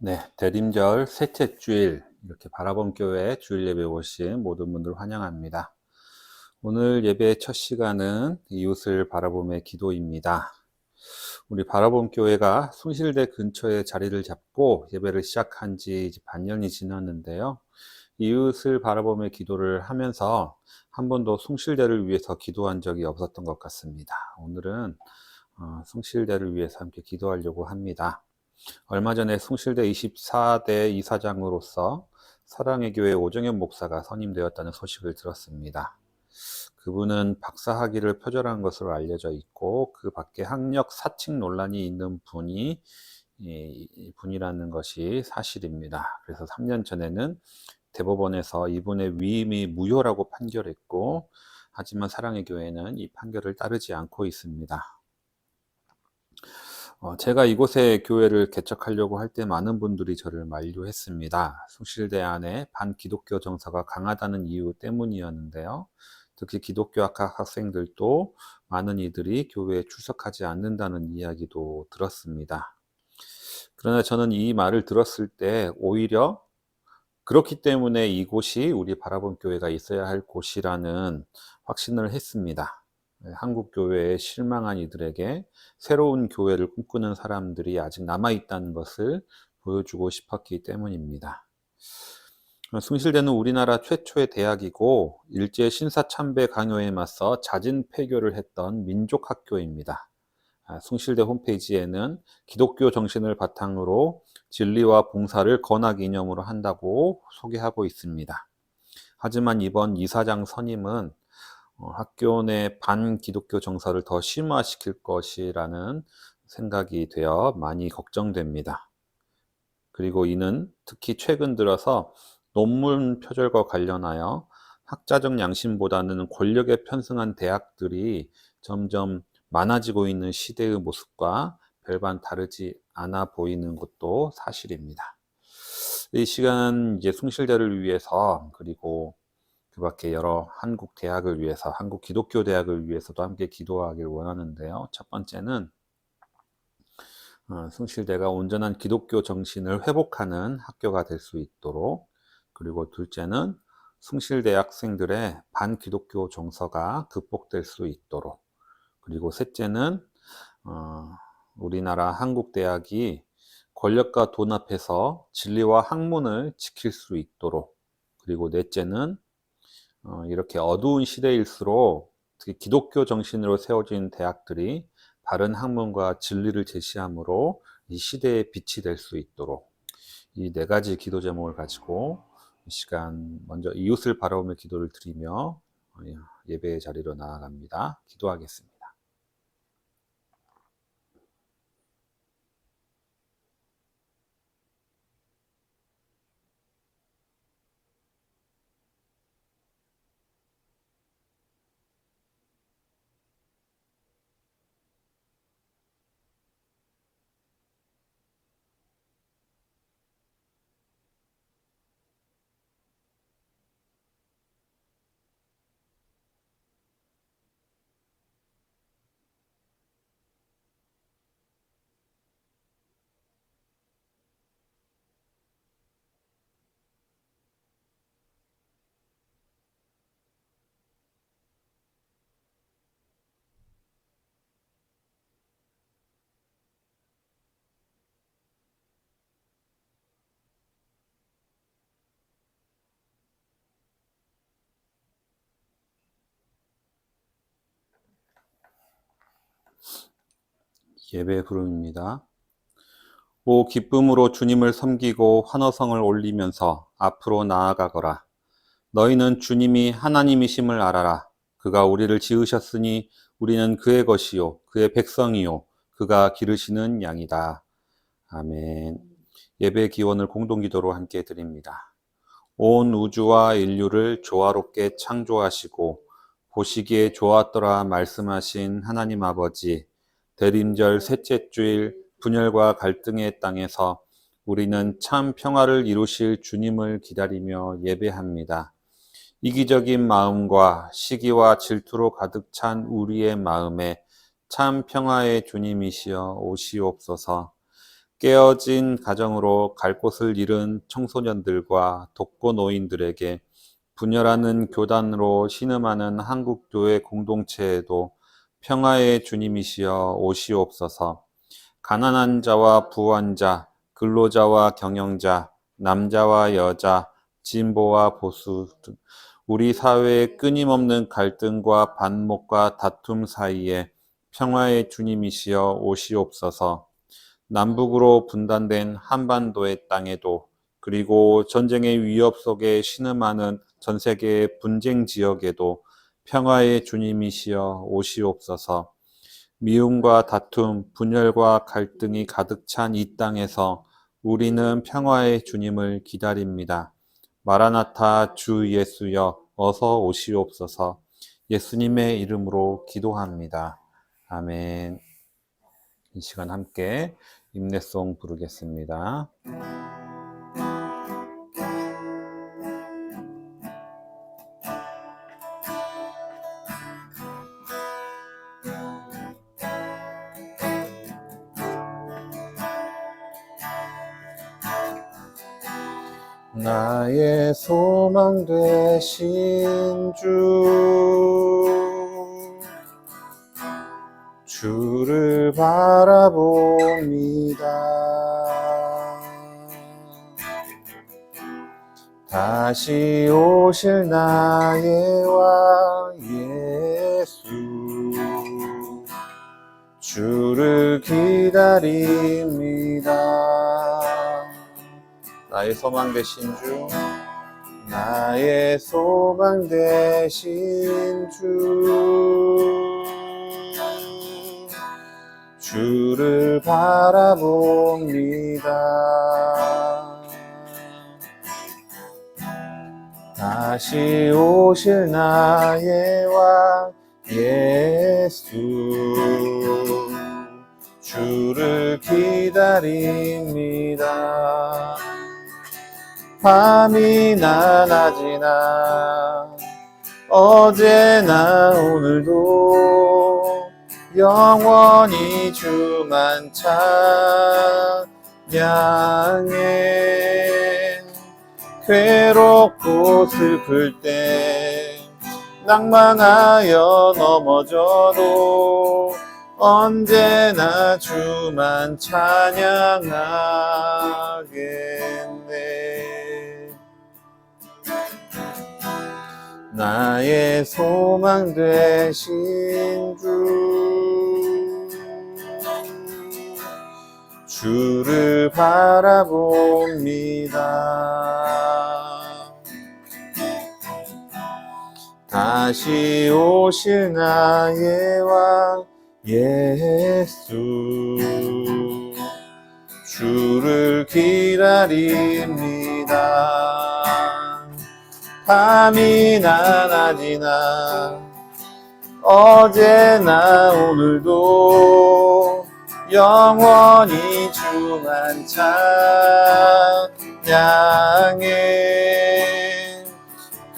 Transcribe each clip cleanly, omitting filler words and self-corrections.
네, 대림절 셋째 주일 이렇게 바라본 교회 주일 예배 오신 모든 분들 환영합니다. 오늘 예배의 첫 시간은 이웃을 바라봄의 기도입니다. 우리 바라봄 교회가 숭실대 근처에 자리를 잡고 예배를 시작한 지 이제 반년이 지났는데요. 이웃을 바라봄의 기도를 하면서 한 번도 숭실대를 위해서 기도한 적이 없었던 것 같습니다. 오늘은 숭실대를 위해서 함께 기도하려고 합니다. 얼마 전에 숭실대 24대 이사장으로서 사랑의 교회 오정현 목사가 선임되었다는 소식을 들었습니다. 그분은 박사 학위를 표절한 것으로 알려져 있고 그 밖에 학력 사칙 논란이 있는 분이라는 것이 사실입니다. 그래서 3년 전에는 대법원에서 이분의 위임이 무효라고 판결했고, 하지만 사랑의 교회는 이 판결을 따르지 않고 있습니다. 제가 이곳에 교회를 개척하려고 할 때 많은 분들이 저를 만류했습니다. 숭실대 안에 반기독교 정서가 강하다는 이유 때문이었는데요. 특히 기독교 학학 학생들도 많은 이들이 교회에 출석하지 않는다는 이야기도 들었습니다. 그러나 저는 이 말을 들었을 때 오히려 그렇기 때문에 이곳이 우리 바라본 교회가 있어야 할 곳이라는 확신을 했습니다. 한국 교회에 실망한 이들에게 새로운 교회를 꿈꾸는 사람들이 아직 남아있다는 것을 보여주고 싶었기 때문입니다. 숭실대는 우리나라 최초의 대학이고 일제 신사참배 강요에 맞서 자진 폐교를 했던 민족학교입니다. 숭실대 홈페이지에는 기독교 정신을 바탕으로 진리와 봉사를 건화 기념으로 한다고 소개하고 있습니다. 하지만 이번 이사장 선임은 학교 내 반기독교 정서를 더 심화시킬 것이라는 생각이 되어 많이 걱정됩니다. 그리고 이는 특히 최근 들어서 논문 표절과 관련하여 학자적 양심보다는 권력에 편승한 대학들이 점점 많아지고 있는 시대의 모습과 별반 다르지 않아 보이는 것도 사실입니다. 이 시간 이제 숭실대를 위해서, 그리고 그 밖에 여러 한국 대학을 위해서, 한국 기독교 대학을 위해서도 함께 기도하길 원하는데요. 첫 번째는 숭실대가 온전한 기독교 정신을 회복하는 학교가 될 수 있도록, 그리고 둘째는 숭실대 학생들의 반기독교 정서가 극복될 수 있도록, 그리고 셋째는 우리나라 한국 대학이 권력과 돈 앞에서 진리와 학문을 지킬 수 있도록, 그리고 넷째는 이렇게 어두운 시대일수록 특히 기독교 정신으로 세워진 대학들이 바른 학문과 진리를 제시함으로 이 시대의 빛이 될 수 있도록, 이 네 가지 기도 제목을 가지고 이 시간 먼저 이웃을 바라보며 기도를 드리며 예배의 자리로 나아갑니다. 기도하겠습니다. 예배 부름입니다. 오 기쁨으로 주님을 섬기고 환호성을 올리면서 앞으로 나아가거라. 너희는 주님이 하나님이심을 알아라. 그가 우리를 지으셨으니 우리는 그의 것이요 그의 백성이요 그가 기르시는 양이다. 아멘. 예배 기원을 공동기도로 함께 드립니다. 온 우주와 인류를 조화롭게 창조하시고 보시기에 좋았더라 말씀하신 하나님 아버지, 대림절 셋째 주일 분열과 갈등의 땅에서 우리는 참 평화를 이루실 주님을 기다리며 예배합니다. 이기적인 마음과 시기와 질투로 가득 찬 우리의 마음에 참 평화의 주님이시여 오시옵소서. 깨어진 가정으로 갈 곳을 잃은 청소년들과 독거노인들에게 분열하는 교단으로 신음하는 한국교회 공동체에도 평화의 주님이시여 오시옵소서. 가난한 자와 부한 자, 근로자와 경영자, 남자와 여자, 진보와 보수 등 우리 사회의 끊임없는 갈등과 반목과 다툼 사이에 평화의 주님이시여 오시옵소서. 남북으로 분단된 한반도의 땅에도, 그리고 전쟁의 위협 속에 신음하는 전 세계의 분쟁 지역에도 평화의 주님이시여 오시옵소서. 미움과 다툼, 분열과 갈등이 가득 찬 이 땅에서 우리는 평화의 주님을 기다립니다. 마라나타 주 예수여 어서 오시옵소서. 예수님의 이름으로 기도합니다. 아멘. 이 시간 함께 임내송 부르겠습니다. 나의 소망 되신 주를 바라봅니다. 다시 오실 나의 왕 예수, 주를 기다립니다. 나의 소망 되신 주, 나의 소망 되신 주를 바라봅니다. 다시 오실 나의 왕 예수, 주를 기다립니다. 밤이나 낮이나 어제나 오늘도 영원히 주만 찬양해. 괴롭고 슬플 때 낭만하여 넘어져도 언제나 주만 찬양하겠네. 나의 소망 되신 주를 바라봅니다. 다시 오실 나의 왕 예수, 주를 기다립니다. 밤이나 낮이나 어제나 오늘도 영원히 주만 찬양해.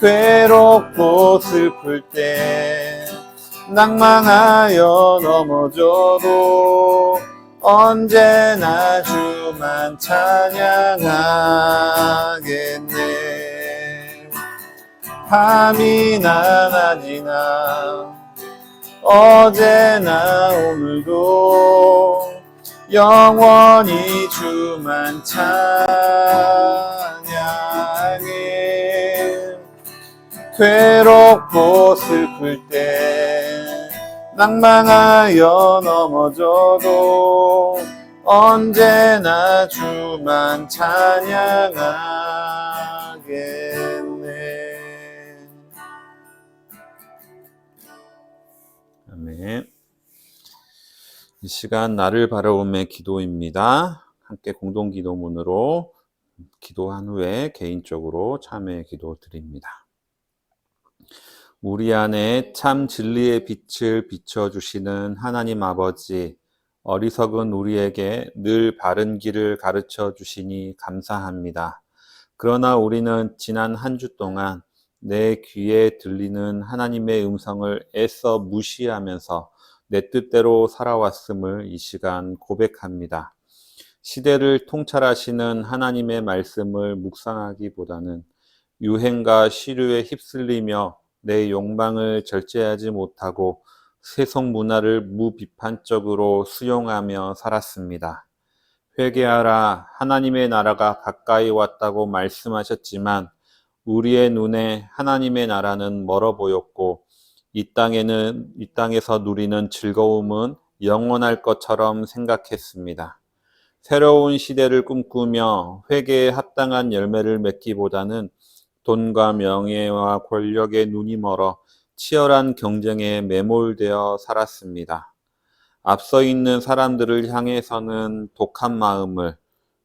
괴롭고 슬플 때 낭망하여 넘어져도 언제나 주만 찬양하겠네. 밤이나 낮이나 어제나 오늘도 영원히 주만 찬양해. 괴롭고 슬플 때 낭망하여 넘어져도 언제나 주만 찬양하겠네. 아멘. 이 시간 나를 바라봄의 기도입니다. 함께 공동기도문으로 기도한 후에 개인적으로 참회 기도 드립니다. 우리 안에 참 진리의 빛을 비춰주시는 하나님 아버지, 어리석은 우리에게 늘 바른 길을 가르쳐 주시니 감사합니다. 그러나 우리는 지난 한 주 동안 내 귀에 들리는 하나님의 음성을 애써 무시하면서 내 뜻대로 살아왔음을 이 시간 고백합니다. 시대를 통찰하시는 하나님의 말씀을 묵상하기보다는 유행과 시류에 휩쓸리며 내 욕망을 절제하지 못하고 세속 문화를 무비판적으로 수용하며 살았습니다. 회개하라, 하나님의 나라가 가까이 왔다고 말씀하셨지만 우리의 눈에 하나님의 나라는 멀어 보였고 이 땅에서 누리는 즐거움은 영원할 것처럼 생각했습니다. 새로운 시대를 꿈꾸며 회개에 합당한 열매를 맺기보다는 돈과 명예와 권력에 눈이 멀어 치열한 경쟁에 매몰되어 살았습니다. 앞서 있는 사람들을 향해서는 독한 마음을,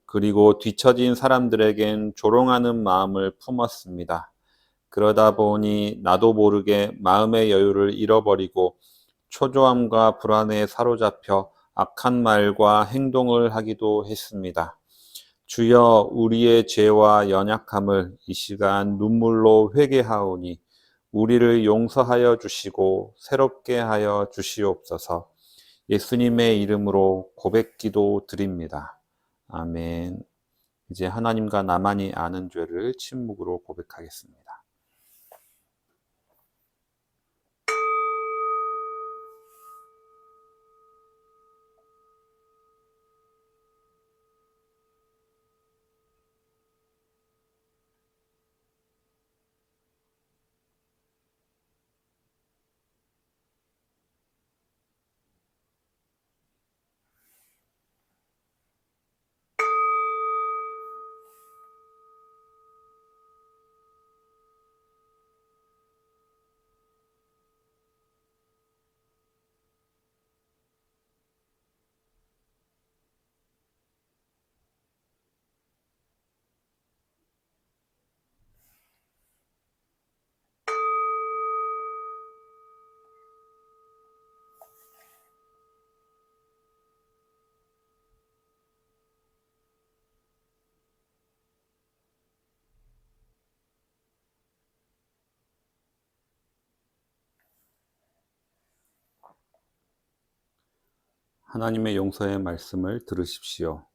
그리고 뒤처진 사람들에겐 조롱하는 마음을 품었습니다. 그러다 보니 나도 모르게 마음의 여유를 잃어버리고 초조함과 불안에 사로잡혀 악한 말과 행동을 하기도 했습니다. 주여, 우리의 죄와 연약함을 이 시간 눈물로 회개하오니 우리를 용서하여 주시고 새롭게 하여 주시옵소서. 예수님의 이름으로 고백기도 드립니다. 아멘. 이제 하나님과 나만이 아는 죄를 침묵으로 고백하겠습니다. 하나님의 용서의 말씀을 들으십시오.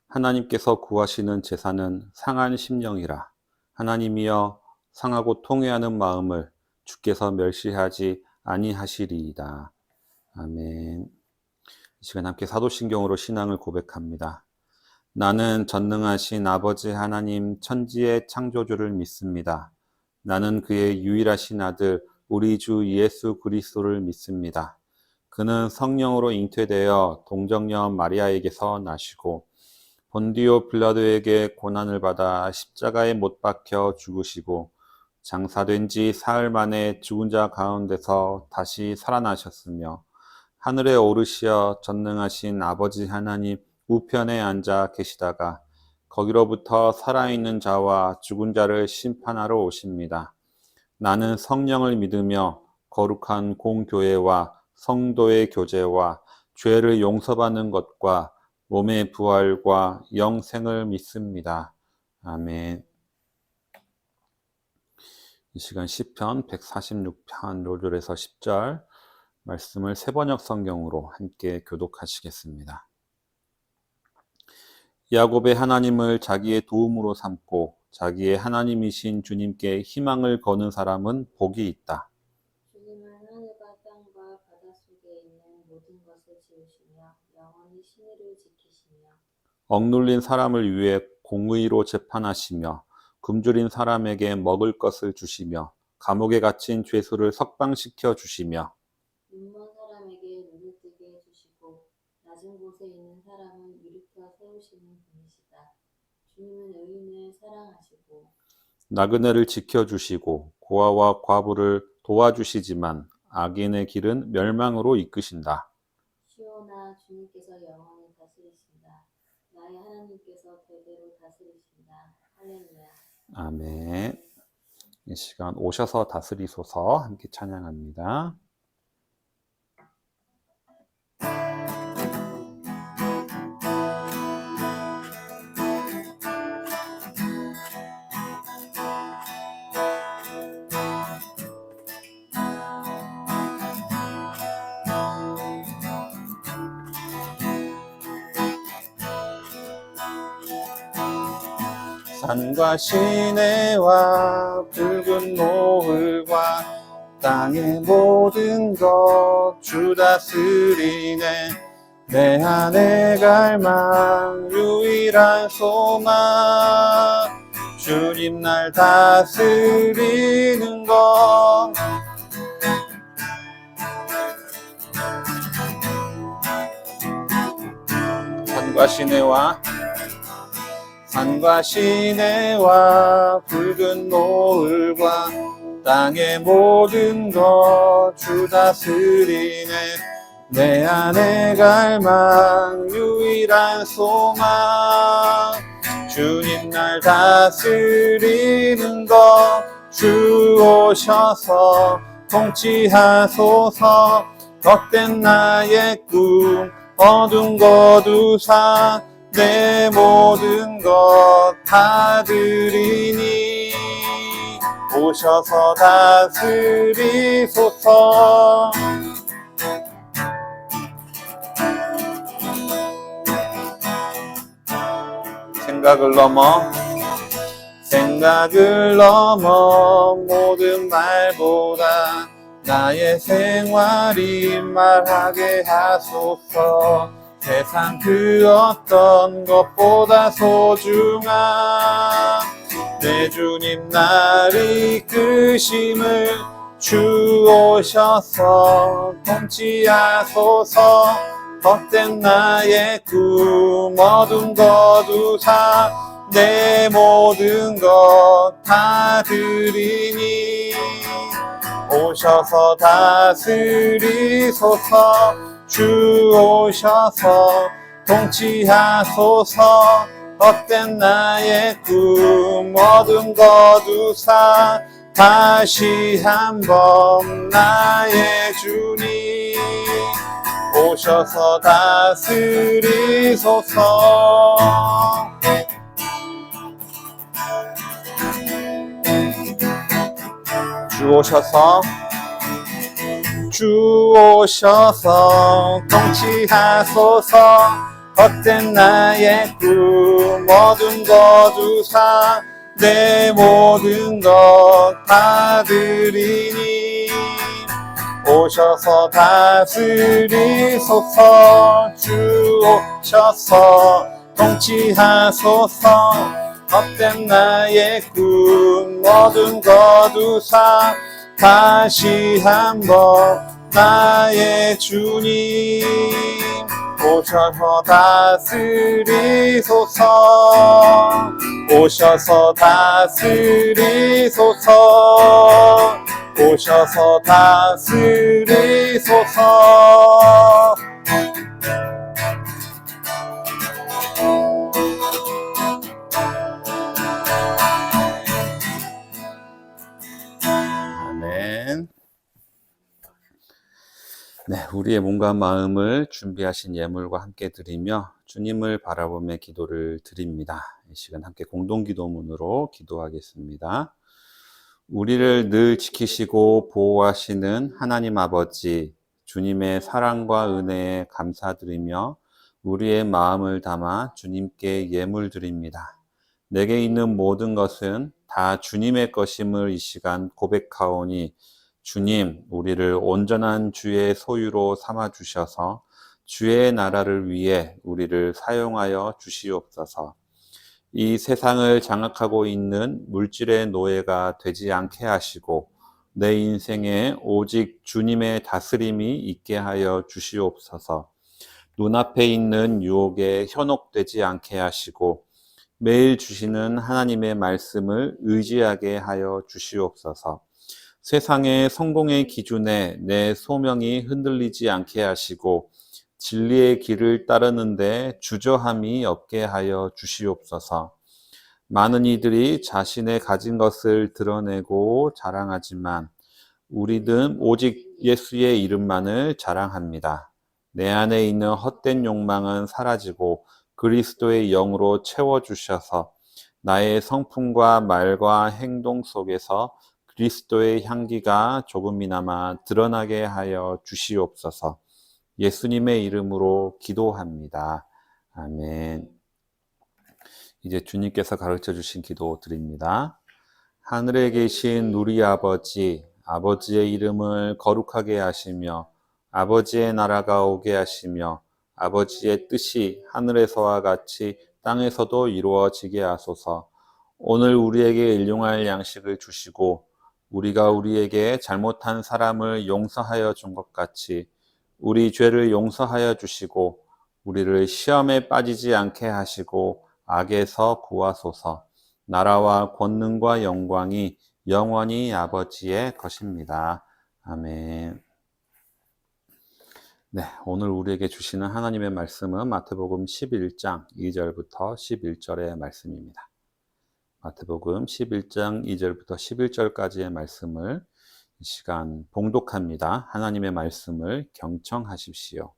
하나님께서 구하시는 제사는 상한 심령이라. 하나님이여, 상하고 통회하는 마음을 주께서 멸시하지 아니하시리이다. 아멘. 이 시간 함께 사도신경으로 신앙을 고백합니다. 나는 전능하신 아버지 하나님 천지의 창조주를 믿습니다. 나는 그의 유일하신 아들 우리 주 예수 그리스도를 믿습니다. 그는 성령으로 잉태되어 동정녀 마리아에게서 나시고 본디오 빌라도에게 고난을 받아 십자가에 못 박혀 죽으시고 장사된 지 사흘 만에 죽은 자 가운데서 다시 살아나셨으며 하늘에 오르시어 전능하신 아버지 하나님 우편에 앉아 계시다가 거기로부터 살아있는 자와 죽은 자를 심판하러 오십니다. 나는 성령을 믿으며 거룩한 공교회와 성도의 교제와 죄를 용서받는 것과 몸의 부활과 영생을 믿습니다. 아멘. 이 시간 시편 146편 5절에서 10절 말씀을 세번역 성경으로 함께 교독하시겠습니다. 야곱의 하나님을 자기의 도움으로 삼고 자기의 하나님이신 주님께 희망을 거는 사람은 복이 있다. 주님은 하늘과 땅과 바다 속에 있는 모든 것을 지으시며 영원히 신의를 지키시며 억눌린 사람을 위해 공의로 재판하시며 굶주린 사람에게 먹을 것을 주시며 감옥에 갇힌 죄수를 석방시켜 주시며 눈먼 사람에게 눈을 뜨게 해주시고 낮은 곳에 있는 사람을 일으켜 세우시는 분이시다. 주님은 의인을 사랑하시고 나그네를 지켜주시고 고아와 과부를 도와주시지만 악인의 길은 멸망으로 이끄신다. 시온아, 주님께서 영원히 다스리신다. 나의 하나님께서 대대로 다스리신다. 할렐루야. 아멘. 이 시간 오셔서 다스리소서 함께 찬양합니다. 산과 시내와 붉은 노을과 땅의 모든 것 주 다스리네. 내 안에 갈망 유일한 소망 주님 날 다스리는 것. 산과 시내와 붉은 노을과 땅의 모든 것 주 다스리네. 내 안에 갈망 유일한 소망 주님 날 다스리는 것. 주 오셔서 통치하소서. 헛된 나의 꿈 어둠 거두사 내 모든 것 다 드리니 오셔서 다스리소서. 생각을 넘어 모든 말보다 나의 생활이 말하게 하소서. 세상 그 어떤 것보다 소중한 내 주님 날 이끄심을 주 오셔서 통치하소서. 헛된 나의 꿈 어둠 거두사 내 모든 것 다 드리니 오셔서 다스리소서. 주 오셔서 통치하소서. 헛된 나의 꿈 어둠 거두사 다시 한번 나의 주님 오셔서 다스리소서. 주 오셔서 통치하소서. 헛된 나의 꿈 어둠 거두사 내 모든 것 다 드리니 오셔서 다스리소서. 주 오셔서 통치하소서. 헛된 나의 꿈 어둠 거두사 다시 한번 나의 주님 오셔서 다스리소서. 오셔서 다스리소서. 오셔서 다스리소서. 아멘. 네, 우리의 몸과 마음을 준비하신 예물과 함께 드리며 주님을 바라보며 기도를 드립니다. 이 시간 함께 공동기도문으로 기도하겠습니다. 우리를 늘 지키시고 보호하시는 하나님 아버지, 주님의 사랑과 은혜에 감사드리며 우리의 마음을 담아 주님께 예물 드립니다. 내게 있는 모든 것은 다 주님의 것임을 이 시간 고백하오니 주님, 우리를 온전한 주의 소유로 삼아 주셔서 주의 나라를 위해 우리를 사용하여 주시옵소서. 이 세상을 장악하고 있는 물질의 노예가 되지 않게 하시고 내 인생에 오직 주님의 다스림이 있게 하여 주시옵소서. 눈앞에 있는 유혹에 현혹되지 않게 하시고 매일 주시는 하나님의 말씀을 의지하게 하여 주시옵소서. 세상의 성공의 기준에 내 소명이 흔들리지 않게 하시고 진리의 길을 따르는데 주저함이 없게 하여 주시옵소서. 많은 이들이 자신의 가진 것을 드러내고 자랑하지만 우리는 오직 예수의 이름만을 자랑합니다. 내 안에 있는 헛된 욕망은 사라지고 그리스도의 영으로 채워주셔서 나의 성품과 말과 행동 속에서 그리스도의 향기가 조금이나마 드러나게 하여 주시옵소서. 예수님의 이름으로 기도합니다. 아멘. 이제 주님께서 가르쳐 주신 기도 드립니다. 하늘에 계신 우리 아버지, 아버지의 이름을 거룩하게 하시며 아버지의 나라가 오게 하시며 아버지의 뜻이 하늘에서와 같이 땅에서도 이루어지게 하소서. 오늘 우리에게 일용할 양식을 주시고 우리가 우리에게 잘못한 사람을 용서하여 준 것 같이 우리 죄를 용서하여 주시고 우리를 시험에 빠지지 않게 하시고 악에서 구하소서. 나라와 권능과 영광이 영원히 아버지의 것입니다. 아멘. 네, 오늘 우리에게 주시는 하나님의 말씀은 마태복음 11장 2절부터 11절의 말씀입니다. 마태복음 11장 2절부터 11절까지의 말씀을 이 시간 봉독합니다. 하나님의 말씀을 경청하십시오.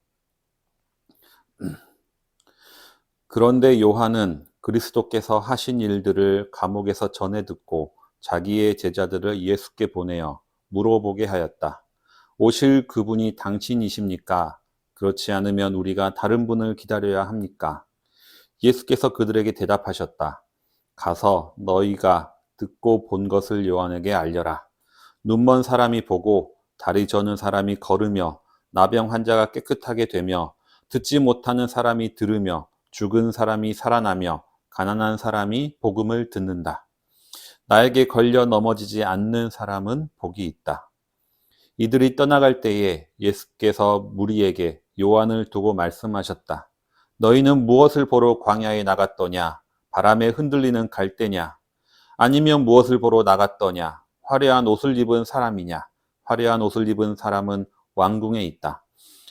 그런데 요한은 그리스도께서 하신 일들을 감옥에서 전해 듣고 자기의 제자들을 예수께 보내어 물어보게 하였다. 오실 그분이 당신이십니까? 그렇지 않으면 우리가 다른 분을 기다려야 합니까? 예수께서 그들에게 대답하셨다. 가서 너희가 듣고 본 것을 요한에게 알려라. 눈먼 사람이 보고 다리 저는 사람이 걸으며 나병 환자가 깨끗하게 되며 듣지 못하는 사람이 들으며 죽은 사람이 살아나며 가난한 사람이 복음을 듣는다. 나에게 걸려 넘어지지 않는 사람은 복이 있다. 이들이 떠나갈 때에 예수께서 무리에게 요한을 두고 말씀하셨다. 너희는 무엇을 보러 광야에 나갔더냐? 바람에 흔들리는 갈대냐? 아니면 무엇을 보러 나갔더냐? 화려한 옷을 입은 사람이냐? 화려한 옷을 입은 사람은 왕궁에 있다.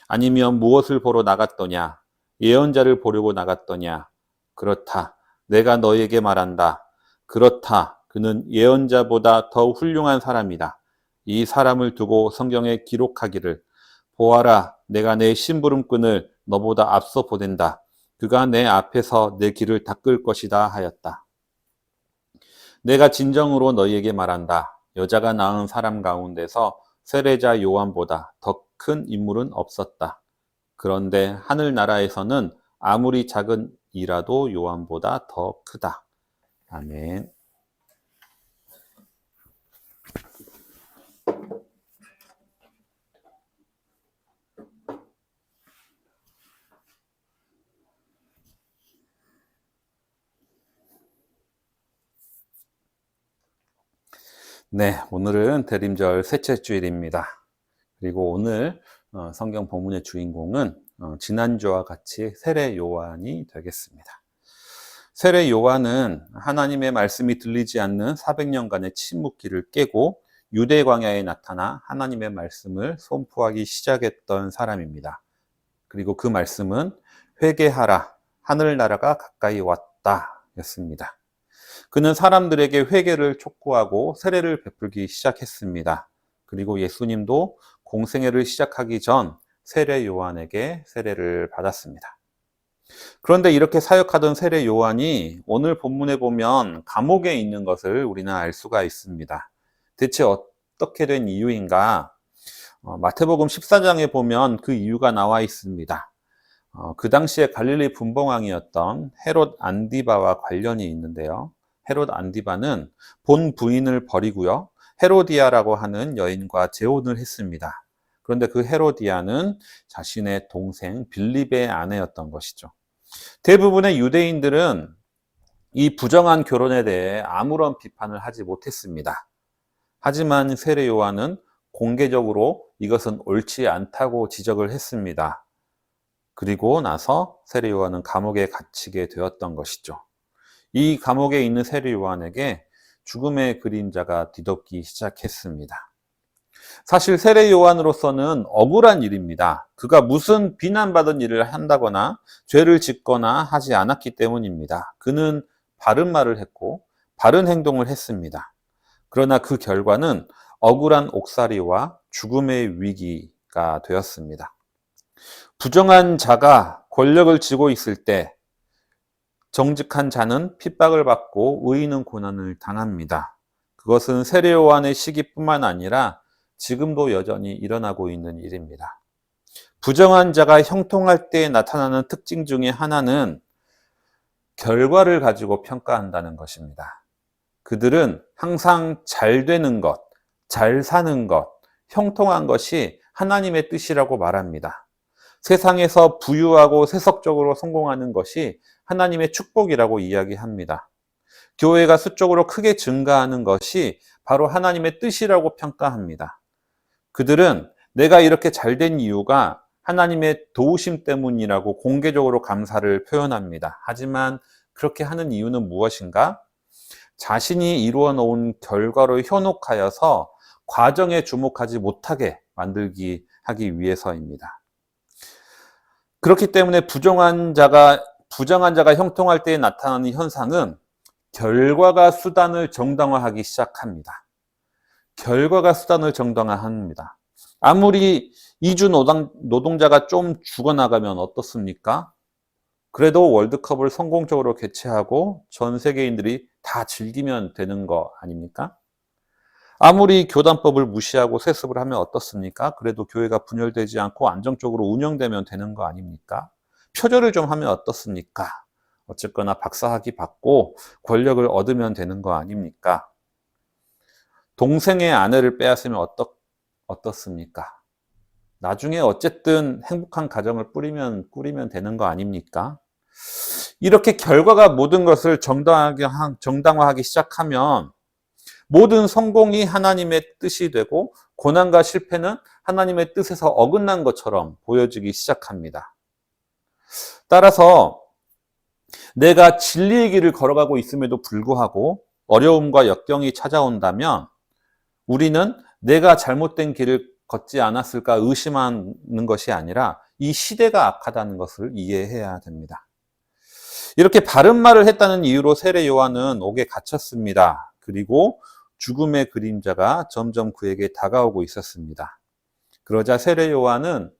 아니면 무엇을 보러 나갔더냐? 예언자를 보려고 나갔더냐? 그렇다. 내가 너희에게 말한다. 그렇다. 그는 예언자보다 더 훌륭한 사람이다. 이 사람을 두고 성경에 기록하기를 보아라, 내가 내 심부름꾼을 너보다 앞서 보낸다. 그가 내 앞에서 내 길을 닦을 것이다 하였다. 내가 진정으로 너희에게 말한다. 여자가 낳은 사람 가운데서 세례자 요한보다 더 큰 인물은 없었다. 그런데 하늘나라에서는 아무리 작은 이라도 요한보다 더 크다. 아멘. 네, 오늘은 대림절 셋째 주일입니다. 그리고 오늘 성경 본문의 주인공은 지난주와 같이 세례 요한이 되겠습니다. 세례 요한은 하나님의 말씀이 들리지 않는 400년간의 침묵기를 깨고 유대 광야에 나타나 하나님의 말씀을 선포하기 시작했던 사람입니다. 그리고 그 말씀은 회개하라, 하늘나라가 가까이 왔다 였습니다. 그는 사람들에게 회개를 촉구하고 세례를 베풀기 시작했습니다. 그리고 예수님도 공생애를 시작하기 전 세례 요한에게 세례를 받았습니다. 그런데 이렇게 사역하던 세례 요한이 오늘 본문에 보면 감옥에 있는 것을 우리는 알 수가 있습니다. 대체 어떻게 된 이유인가? 마태복음 14장에 보면 그 이유가 나와 있습니다. 그 당시에 갈릴리 분봉왕이었던 헤롯 안디바와 관련이 있는데요. 헤롯 안디바는 본 부인을 버리고요. 헤로디아라고 하는 여인과 재혼을 했습니다. 그런데 그 헤로디아는 자신의 동생 빌립의 아내였던 것이죠. 대부분의 유대인들은 이 부정한 결혼에 대해 아무런 비판을 하지 못했습니다. 하지만 세례 요한은 공개적으로 이것은 옳지 않다고 지적을 했습니다. 그리고 나서 세례 요한은 감옥에 갇히게 되었던 것이죠. 이 감옥에 있는 세례 요한에게 죽음의 그림자가 뒤덮기 시작했습니다. 사실 세례 요한으로서는 억울한 일입니다. 그가 무슨 비난받은 일을 한다거나 죄를 짓거나 하지 않았기 때문입니다. 그는 바른 말을 했고 바른 행동을 했습니다. 그러나 그 결과는 억울한 옥살이와 죽음의 위기가 되었습니다. 부정한 자가 권력을 쥐고 있을 때 정직한 자는 핍박을 받고 의인은 고난을 당합니다. 그것은 세례 요한의 시기뿐만 아니라 지금도 여전히 일어나고 있는 일입니다. 부정한 자가 형통할 때 나타나는 특징 중에 하나는 결과를 가지고 평가한다는 것입니다. 그들은 항상 잘 되는 것, 잘 사는 것, 형통한 것이 하나님의 뜻이라고 말합니다. 세상에서 부유하고 세속적으로 성공하는 것이 하나님의 축복이라고 이야기합니다. 교회가 수적으로 크게 증가하는 것이 바로 하나님의 뜻이라고 평가합니다. 그들은 내가 이렇게 잘 된 이유가 하나님의 도우심 때문이라고 공개적으로 감사를 표현합니다. 하지만 그렇게 하는 이유는 무엇인가? 자신이 이루어 놓은 결과로 현혹하여서 과정에 주목하지 못하게 하기 위해서입니다. 그렇기 때문에 부정한 자가 형통할 때에 나타나는 현상은 결과가 수단을 정당화하기 시작합니다. 결과가 수단을 정당화합니다. 아무리 이주 노동자가 좀 죽어나가면 어떻습니까? 그래도 월드컵을 성공적으로 개최하고 전 세계인들이 다 즐기면 되는 거 아닙니까? 아무리 교단법을 무시하고 세습을 하면 어떻습니까? 그래도 교회가 분열되지 않고 안정적으로 운영되면 되는 거 아닙니까? 표절을 좀 하면 어떻습니까? 어쨌거나 박사학위 받고 권력을 얻으면 되는 거 아닙니까? 동생의 아내를 빼앗으면 어떻습니까? 나중에 어쨌든 행복한 가정을 꾸리면 되는 거 아닙니까? 이렇게 결과가 모든 것을 정당화하기 시작하면 모든 성공이 하나님의 뜻이 되고 고난과 실패는 하나님의 뜻에서 어긋난 것처럼 보여지기 시작합니다. 따라서 내가 진리의 길을 걸어가고 있음에도 불구하고 어려움과 역경이 찾아온다면 우리는 내가 잘못된 길을 걷지 않았을까 의심하는 것이 아니라 이 시대가 악하다는 것을 이해해야 됩니다. 이렇게 바른 말을 했다는 이유로 세례 요한은 옥에 갇혔습니다. 그리고 죽음의 그림자가 점점 그에게 다가오고 있었습니다. 그러자 세례 요한은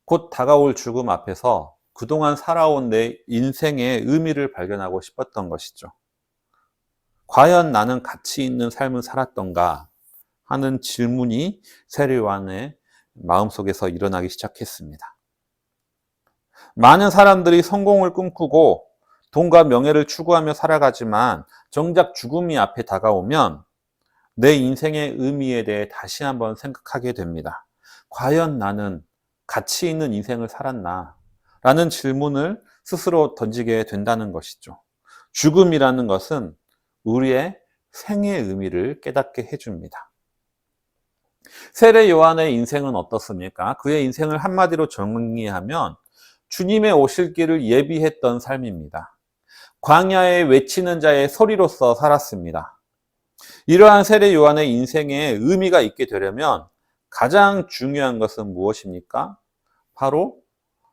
곧 다가올 죽음 앞에서 그동안 살아온 내 인생의 의미를 발견하고 싶었던 것이죠. 과연 나는 가치 있는 삶을 살았던가 하는 질문이 세례 요한의 마음속에서 일어나기 시작했습니다. 많은 사람들이 성공을 꿈꾸고 돈과 명예를 추구하며 살아가지만 정작 죽음이 앞에 다가오면 내 인생의 의미에 대해 다시 한번 생각하게 됩니다. 과연 나는 가치 있는 인생을 살았나? 라는 질문을 스스로 던지게 된다는 것이죠. 죽음이라는 것은 우리의 생의 의미를 깨닫게 해줍니다. 세례 요한의 인생은 어떻습니까? 그의 인생을 한마디로 정리하면 주님의 오실 길을 예비했던 삶입니다. 광야에 외치는 자의 소리로서 살았습니다. 이러한 세례 요한의 인생에 의미가 있게 되려면 가장 중요한 것은 무엇입니까? 바로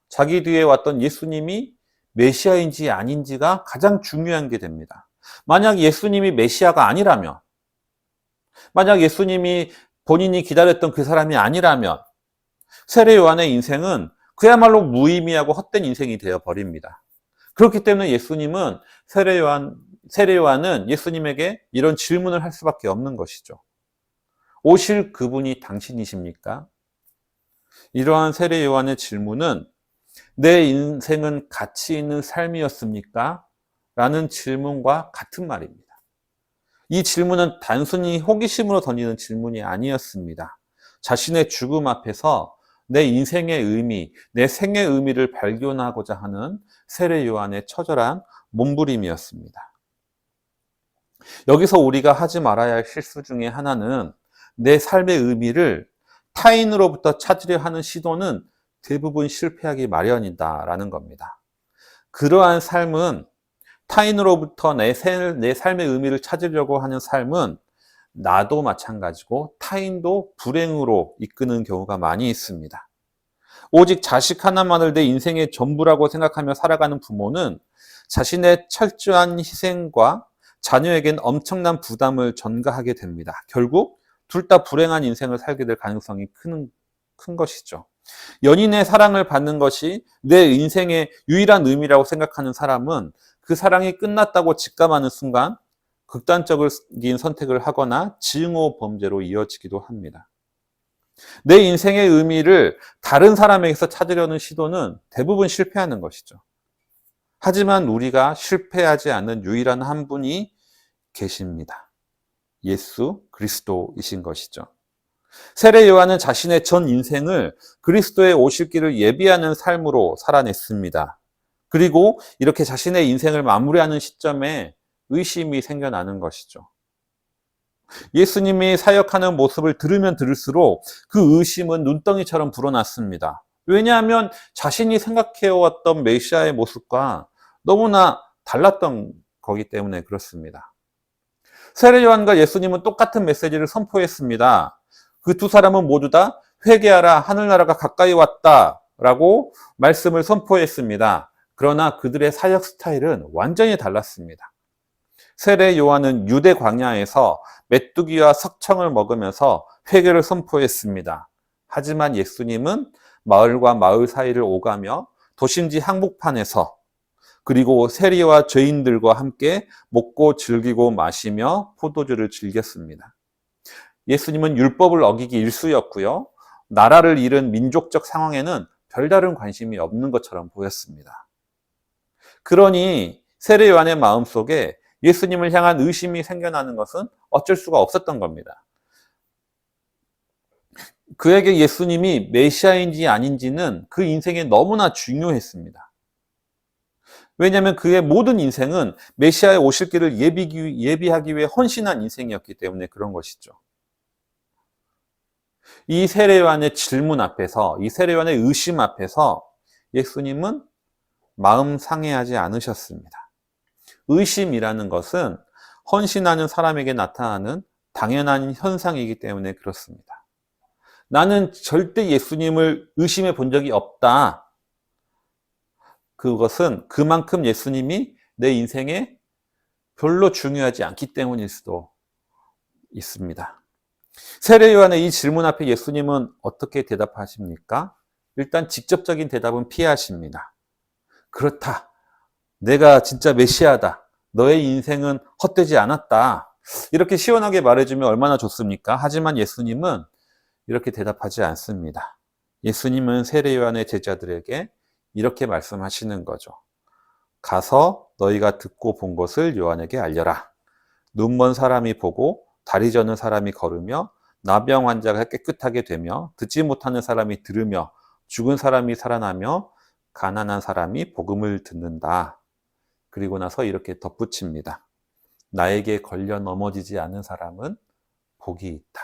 자기 뒤에 왔던 예수님이 메시아인지 아닌지가 가장 중요한 게 됩니다. 만약 예수님이 메시아가 아니라면, 만약 예수님이 본인이 기다렸던 그 사람이 아니라면 세례 요한의 인생은 그야말로 무의미하고 헛된 인생이 되어버립니다. 그렇기 때문에 세례 요한은 예수님에게 이런 질문을 할 수밖에 없는 것이죠. 오실 그분이 당신이십니까? 이러한 세례 요한의 질문은 내 인생은 가치 있는 삶이었습니까? 라는 질문과 같은 말입니다. 이 질문은 단순히 호기심으로 던지는 질문이 아니었습니다. 자신의 죽음 앞에서 내 인생의 의미, 내 생의 의미를 발견하고자 하는 세례 요한의 처절한 몸부림이었습니다. 여기서 우리가 하지 말아야 할 실수 중에 하나는 내 삶의 의미를 타인으로부터 찾으려 하는 시도는 대부분 실패하기 마련이다라는 겁니다. 그러한 삶은 타인으로부터 내 삶의 의미를 찾으려고 하는 삶은 나도 마찬가지고 타인도 불행으로 이끄는 경우가 많이 있습니다. 오직 자식 하나만을 내 인생의 전부라고 생각하며 살아가는 부모는 자신의 철저한 희생과 자녀에겐 엄청난 부담을 전가하게 됩니다. 결국 둘 다 불행한 인생을 살게 될 가능성이 큰 것이죠. 연인의 사랑을 받는 것이 내 인생의 유일한 의미라고 생각하는 사람은 그 사랑이 끝났다고 직감하는 순간 극단적인 선택을 하거나 증오 범죄로 이어지기도 합니다. 내 인생의 의미를 다른 사람에게서 찾으려는 시도는 대부분 실패하는 것이죠. 하지만 우리가 실패하지 않는 유일한 한 분이 계십니다. 예수 그리스도이신 것이죠. 세례 요한은 자신의 전 인생을 그리스도의 오실 길을 예비하는 삶으로 살아냈습니다. 그리고 이렇게 자신의 인생을 마무리하는 시점에 의심이 생겨나는 것이죠. 예수님이 사역하는 모습을 들으면 들을수록 그 의심은 눈덩이처럼 불어났습니다. 왜냐하면 자신이 생각해왔던 메시아의 모습과 너무나 달랐던 거기 때문에 그렇습니다. 세례 요한과 예수님은 똑같은 메시지를 선포했습니다. 그 두 사람은 모두 다 회개하라, 하늘나라가 가까이 왔다 라고 말씀을 선포했습니다. 그러나 그들의 사역 스타일은 완전히 달랐습니다. 세례 요한은 유대 광야에서 메뚜기와 석청을 먹으면서 회개를 선포했습니다. 하지만 예수님은 마을과 마을 사이를 오가며 도심지 한복판에서 그리고 세리와 죄인들과 함께 먹고 즐기고 마시며 포도주를 즐겼습니다. 예수님은 율법을 어기기 일쑤였고요. 나라를 잃은 민족적 상황에는 별다른 관심이 없는 것처럼 보였습니다. 그러니 세례 요한의 마음속에 예수님을 향한 의심이 생겨나는 것은 어쩔 수가 없었던 겁니다. 그에게 예수님이 메시아인지 아닌지는 그 인생에 너무나 중요했습니다. 왜냐하면 그의 모든 인생은 메시아의 오실 길을 예비하기 위해 헌신한 인생이었기 때문에 그런 것이죠. 이 세례 요한의 질문 앞에서, 이 세례 요한의 의심 앞에서 예수님은 마음 상해하지 않으셨습니다. 의심이라는 것은 헌신하는 사람에게 나타나는 당연한 현상이기 때문에 그렇습니다. 나는 절대 예수님을 의심해 본 적이 없다. 그것은 그만큼 예수님이 내 인생에 별로 중요하지 않기 때문일 수도 있습니다. 세례 요한의 이 질문 앞에 예수님은 어떻게 대답하십니까? 일단 직접적인 대답은 피하십니다. 그렇다. 내가 진짜 메시아다. 너의 인생은 헛되지 않았다. 이렇게 시원하게 말해주면 얼마나 좋습니까? 하지만 예수님은 이렇게 대답하지 않습니다. 예수님은 세례 요한의 제자들에게 이렇게 말씀하시는 거죠. 가서 너희가 듣고 본 것을 요한에게 알려라. 눈먼 사람이 보고 다리 저는 사람이 걸으며 나병 환자가 깨끗하게 되며 듣지 못하는 사람이 들으며 죽은 사람이 살아나며 가난한 사람이 복음을 듣는다. 그리고 나서 이렇게 덧붙입니다. 나에게 걸려 넘어지지 않은 사람은 복이 있다.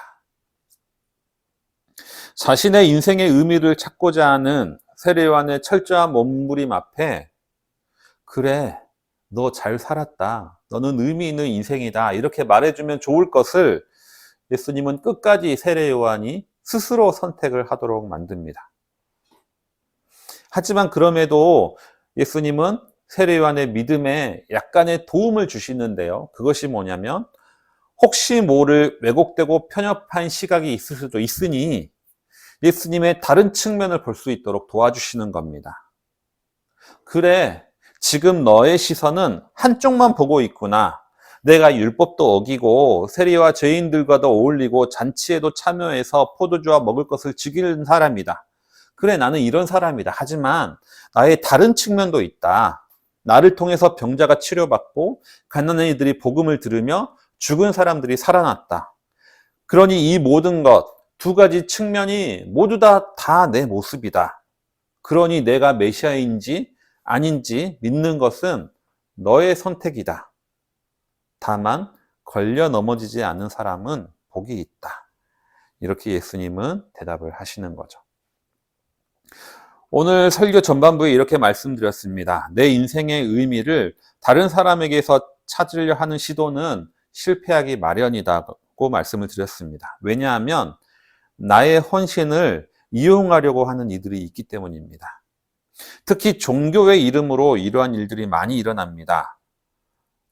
자신의 인생의 의미를 찾고자 하는 세례 요한의 철저한 몸부림 앞에 그래, 너 잘 살았다. 너는 의미 있는 인생이다. 이렇게 말해주면 좋을 것을 예수님은 끝까지 세례 요한이 스스로 선택을 하도록 만듭니다. 하지만 그럼에도 예수님은 세례 요한의 믿음에 약간의 도움을 주시는데요. 그것이 뭐냐면 혹시 모를 왜곡되고 편협한 시각이 있을 수도 있으니 예수님의 다른 측면을 볼 수 있도록 도와주시는 겁니다. 그래, 지금 너의 시선은 한쪽만 보고 있구나. 내가 율법도 어기고 세리와 죄인들과도 어울리고 잔치에도 참여해서 포도주와 먹을 것을 즐기는 사람이다. 그래, 나는 이런 사람이다. 하지만 나의 다른 측면도 있다. 나를 통해서 병자가 치료받고 가난한 이들이 복음을 들으며 죽은 사람들이 살아났다. 그러니 이 모든 것, 두 가지 측면이 모두 다 내 모습이다. 그러니 내가 메시아인지 아닌지 믿는 것은 너의 선택이다. 다만 걸려 넘어지지 않는 사람은 복이 있다. 이렇게 예수님은 대답을 하시는 거죠. 오늘 설교 전반부에 이렇게 말씀드렸습니다. 내 인생의 의미를 다른 사람에게서 찾으려 하는 시도는 실패하기 마련이다고 말씀을 드렸습니다. 왜냐하면 나의 헌신을 이용하려고 하는 이들이 있기 때문입니다. 특히 종교의 이름으로 이러한 일들이 많이 일어납니다.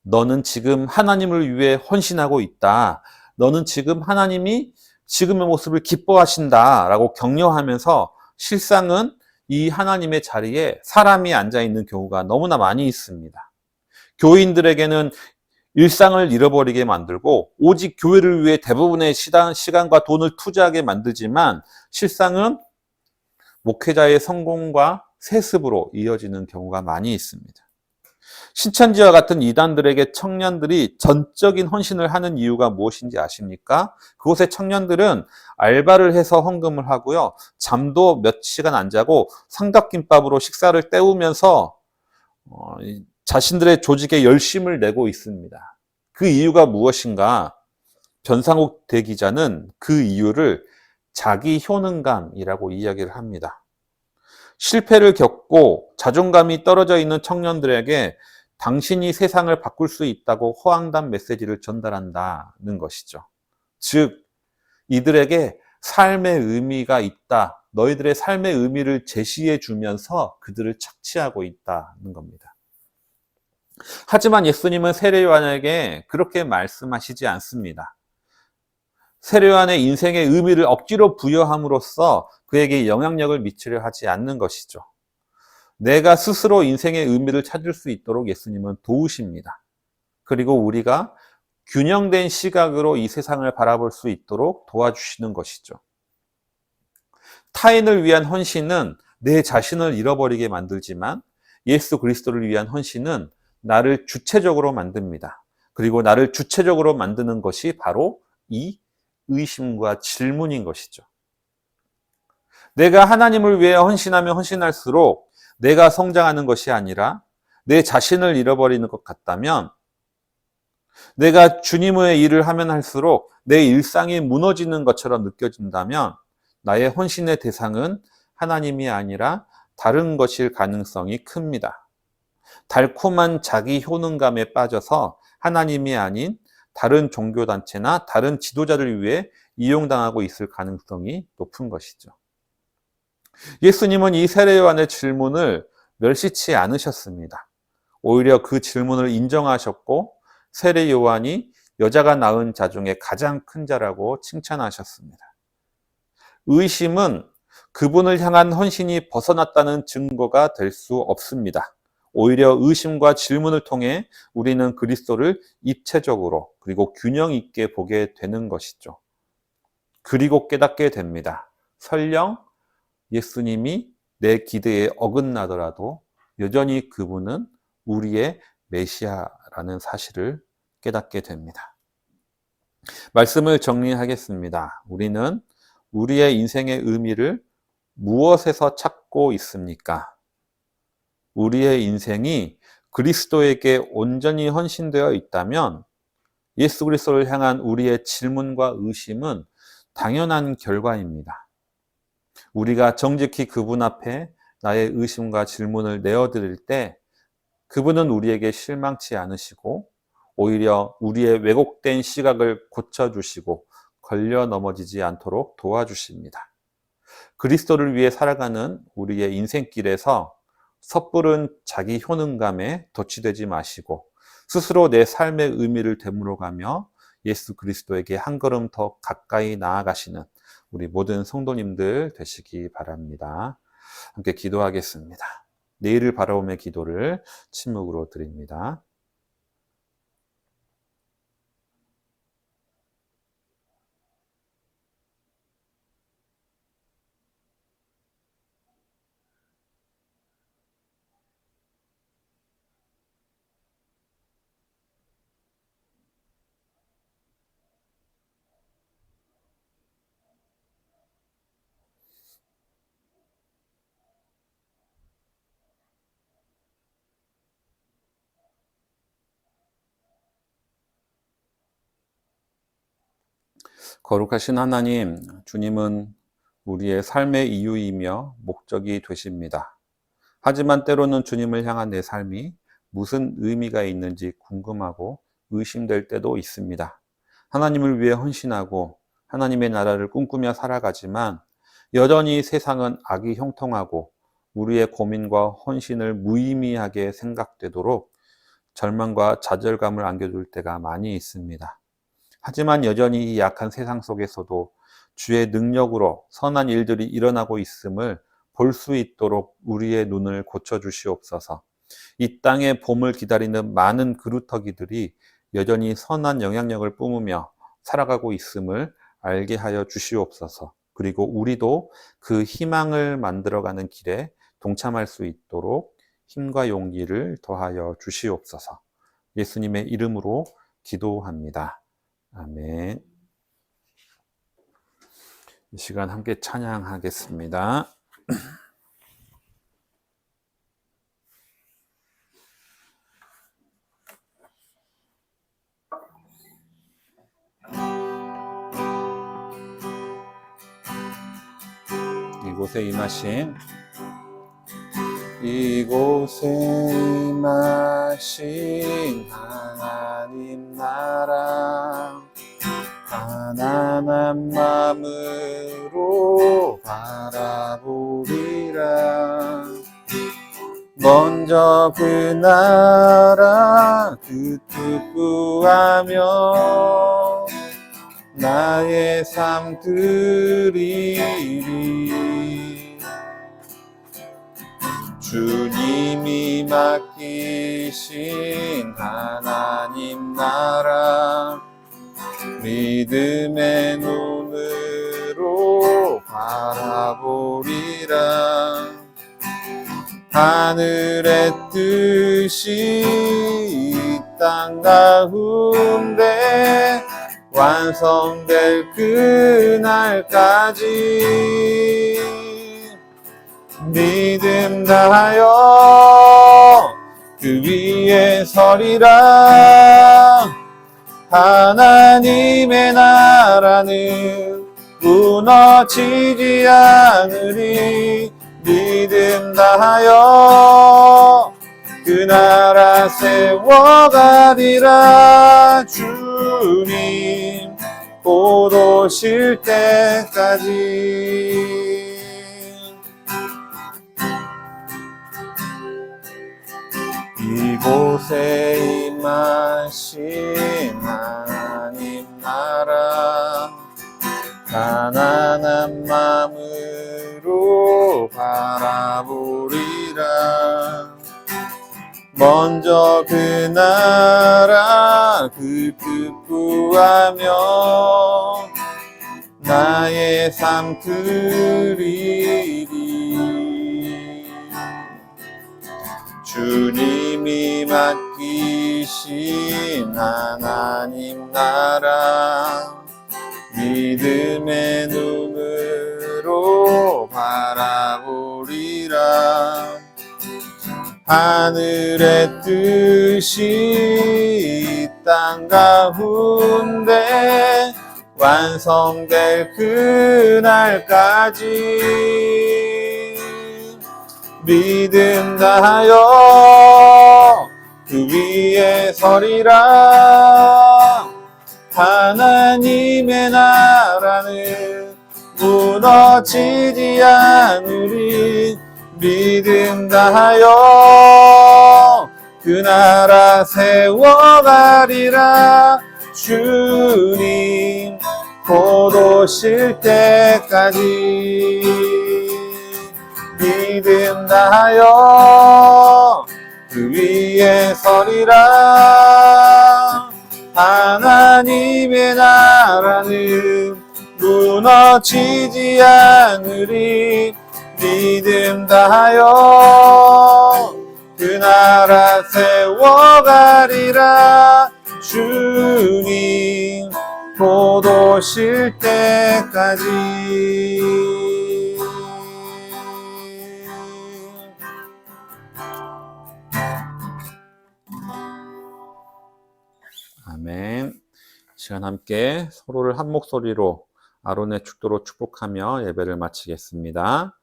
너는 지금 하나님을 위해 헌신하고 있다. 너는 지금 하나님이 지금의 모습을 기뻐하신다 라고 격려하면서 실상은 이 하나님의 자리에 사람이 앉아있는 경우가 너무나 많이 있습니다. 교인들에게는 일상을 잃어버리게 만들고 오직 교회를 위해 대부분의 시간과 돈을 투자하게 만들지만 실상은 목회자의 성공과 세습으로 이어지는 경우가 많이 있습니다. 신천지와 같은 이단들에게 청년들이 전적인 헌신을 하는 이유가 무엇인지 아십니까? 그곳의 청년들은 알바를 해서 헌금을 하고요. 잠도 몇 시간 안 자고 삼각김밥으로 식사를 때우면서 자신들의 조직에 열심을 내고 있습니다. 그 이유가 무엇인가? 변상욱 대기자는 그 이유를 자기 효능감이라고 이야기를 합니다. 실패를 겪고 자존감이 떨어져 있는 청년들에게 당신이 세상을 바꿀 수 있다고 호황단 메시지를 전달한다는 것이죠. 즉, 이들에게 삶의 의미가 있다. 너희들의 삶의 의미를 제시해 주면서 그들을 착취하고 있다는 겁니다. 하지만 예수님은 세례 요한에게 그렇게 말씀하시지 않습니다. 세례 요한의 인생의 의미를 억지로 부여함으로써 그에게 영향력을 미치려 하지 않는 것이죠. 내가 스스로 인생의 의미를 찾을 수 있도록 예수님은 도우십니다. 그리고 우리가 균형된 시각으로 이 세상을 바라볼 수 있도록 도와주시는 것이죠. 타인을 위한 헌신은 내 자신을 잃어버리게 만들지만 예수 그리스도를 위한 헌신은 나를 주체적으로 만듭니다. 그리고 나를 주체적으로 만드는 것이 바로 이 의심과 질문인 것이죠. 내가 하나님을 위해 헌신하면 헌신할수록 내가 성장하는 것이 아니라 내 자신을 잃어버리는 것 같다면, 내가 주님의 일을 하면 할수록 내 일상이 무너지는 것처럼 느껴진다면 나의 헌신의 대상은 하나님이 아니라 다른 것일 가능성이 큽니다. 달콤한 자기 효능감에 빠져서 하나님이 아닌 다른 종교단체나 다른 지도자를 위해 이용당하고 있을 가능성이 높은 것이죠. 예수님은 이 세례 요한의 질문을 멸시치 않으셨습니다. 오히려 그 질문을 인정하셨고 세례 요한이 여자가 낳은 자 중에 가장 큰 자라고 칭찬하셨습니다. 의심은 그분을 향한 헌신이 벗어났다는 증거가 될 수 없습니다. 오히려 의심과 질문을 통해 우리는 그리스도를 입체적으로 그리고 균형 있게 보게 되는 것이죠. 그리고 깨닫게 됩니다. 설령 예수님이 내 기대에 어긋나더라도 여전히 그분은 우리의 메시아라는 사실을 깨닫게 됩니다. 말씀을 정리하겠습니다. 우리는 우리의 인생의 의미를 무엇에서 찾고 있습니까? 우리의 인생이 그리스도에게 온전히 헌신되어 있다면 예수 그리스도를 향한 우리의 질문과 의심은 당연한 결과입니다. 우리가 정직히 그분 앞에 나의 의심과 질문을 내어드릴 때 그분은 우리에게 실망치 않으시고 오히려 우리의 왜곡된 시각을 고쳐주시고 걸려 넘어지지 않도록 도와주십니다. 그리스도를 위해 살아가는 우리의 인생길에서 섣부른 자기 효능감에 도취되지 마시고 스스로 내 삶의 의미를 되물어가며 예수 그리스도에게 한 걸음 더 가까이 나아가시는 우리 모든 성도님들 되시기 바랍니다. 함께 기도하겠습니다. 내일을 바라보며 기도를 침묵으로 드립니다. 거룩하신 하나님, 주님은 우리의 삶의 이유이며 목적이 되십니다. 하지만 때로는 주님을 향한 내 삶이 무슨 의미가 있는지 궁금하고 의심될 때도 있습니다. 하나님을 위해 헌신하고 하나님의 나라를 꿈꾸며 살아가지만 여전히 세상은 악이 형통하고 우리의 고민과 헌신을 무의미하게 생각되도록 절망과 좌절감을 안겨줄 때가 많이 있습니다. 하지만 여전히 이 약한 세상 속에서도 주의 능력으로 선한 일들이 일어나고 있음을 볼 수 있도록 우리의 눈을 고쳐주시옵소서. 이 땅의 봄을 기다리는 많은 그루터기들이 여전히 선한 영향력을 뿜으며 살아가고 있음을 알게 하여 주시옵소서. 그리고 우리도 그 희망을 만들어가는 길에 동참할 수 있도록 힘과 용기를 더하여 주시옵소서. 예수님의 이름으로 기도합니다. 아멘. 이 시간 함께 찬양하겠습니다. 이곳에 임하신 하나님 나라 가난한 마음으로 바라보리라. 먼저 그 나라 그 뜻 구하며 나의 삶 드리리. 주님이 맡기신 하나님 나라 믿음의 눈으로 바라보리라. 하늘의 뜻이 이 땅 가운데 완성될 그날까지 믿음 다하여 그 위에 서리라. 하나님의 나라는 무너지지 않으리. 믿음 다하여 그 나라 세워가리라. 주님 곧 오실 때까지. 이곳에 임하신 하나님 나라 가난한 마음으로 바라보리라. 먼저 그 나라 그 뜻 구하며 나의 삶 드리리. 주님이 맡기신 하나님 나라 믿음의 눈으로 바라보리라. 하늘의 뜻이 이 땅 가운데 완성될 그날까지 믿음 다하여 그 위에 서리라. 하나님의 나라는 무너지지 않으리. 믿음 다하여 그 나라 세워가리라. 주님 곧 오실 때까지 믿음 다하여 그 위에 서리라. 하나님의 나라는 무너지지 않으리. 믿음 다하여 그 나라 세워가리라. 주님 곧 오실 때까지. 아멘. 시간 함께 서로를 한 목소리로 아론의 축도로 축복하며 예배를 마치겠습니다.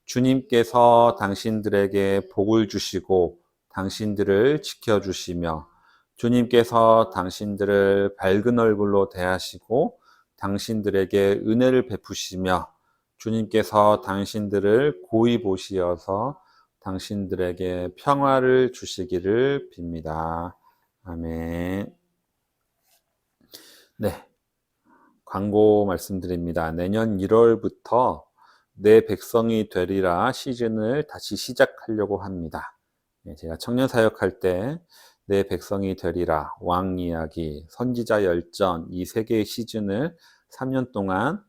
주님께서 당신들에게 복을 주시고 당신들을 지켜주시며 주님께서 당신들을 밝은 얼굴로 대하시고 당신들에게 은혜를 베푸시며 주님께서 당신들을 고이 보시어서 당신들에게 평화를 주시기를 빕니다. 아멘. 네, 광고 말씀드립니다. 내년 1월부터 내 백성이 되리라 시즌을 다시 시작하려고 합니다. 제가 청년 사역할 때 내 백성이 되리라, 왕 이야기, 선지자 열전 이 세 개의 시즌을 3년 동안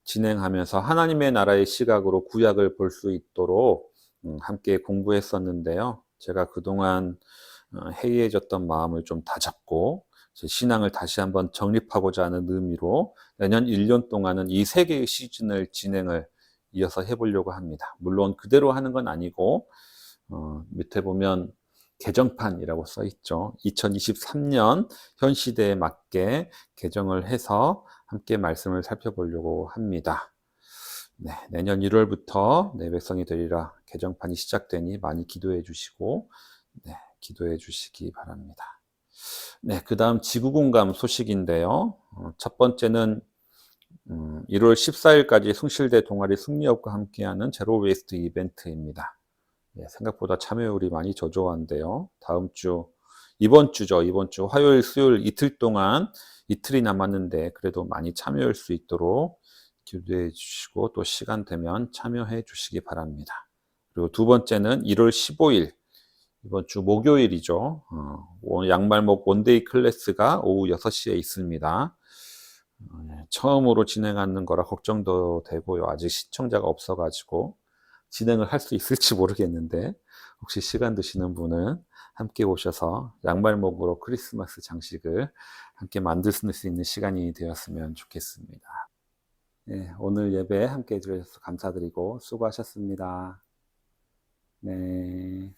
진행하면서 하나님의 나라의 시각으로 구약을 볼 수 있도록 함께 공부했었는데요. 제가 그동안 해이해졌던 마음을 좀 다잡고 제 신앙을 다시 한번 정립하고자 하는 의미로 내년 1년 동안은 이 세 개의 시즌을 진행을 이어서 해보려고 합니다. 물론 그대로 하는 건 아니고 밑에 보면 개정판이라고 써 있죠. 2023년 현 시대에 맞게 개정을 해서 함께 말씀을 살펴보려고 합니다. 네, 내년 1월부터 내 백성이 되리라 개정판이 시작되니 많이 기도해 주시고, 네, 기도해 주시기 바랍니다. 네, 그 다음 지구공감 소식인데요. 첫 번째는 1월 14일까지 숭실대 동아리 승리업과 함께하는 제로 웨이스트 이벤트입니다. 네, 생각보다 참여율이 많이 저조한데요. 이번 주 화요일, 수요일 이틀 동안 이틀이 남았는데 그래도 많이 참여할 수 있도록 기도해 주시고 또 시간 되면 참여해 주시기 바랍니다. 그리고 두 번째는 1월 15일 이번 주 목요일이죠. 양말목 원데이 클래스가 오후 6시에 있습니다. 처음으로 진행하는 거라 걱정도 되고요. 아직 시청자가 없어가지고 진행을 할 수 있을지 모르겠는데 혹시 시간 되시는 분은 함께 오셔서 양말목으로 크리스마스 장식을 함께 만들 수 있는 시간이 되었으면 좋겠습니다. 네, 오늘 예배 함께 해주셔서 감사드리고 수고하셨습니다. 네.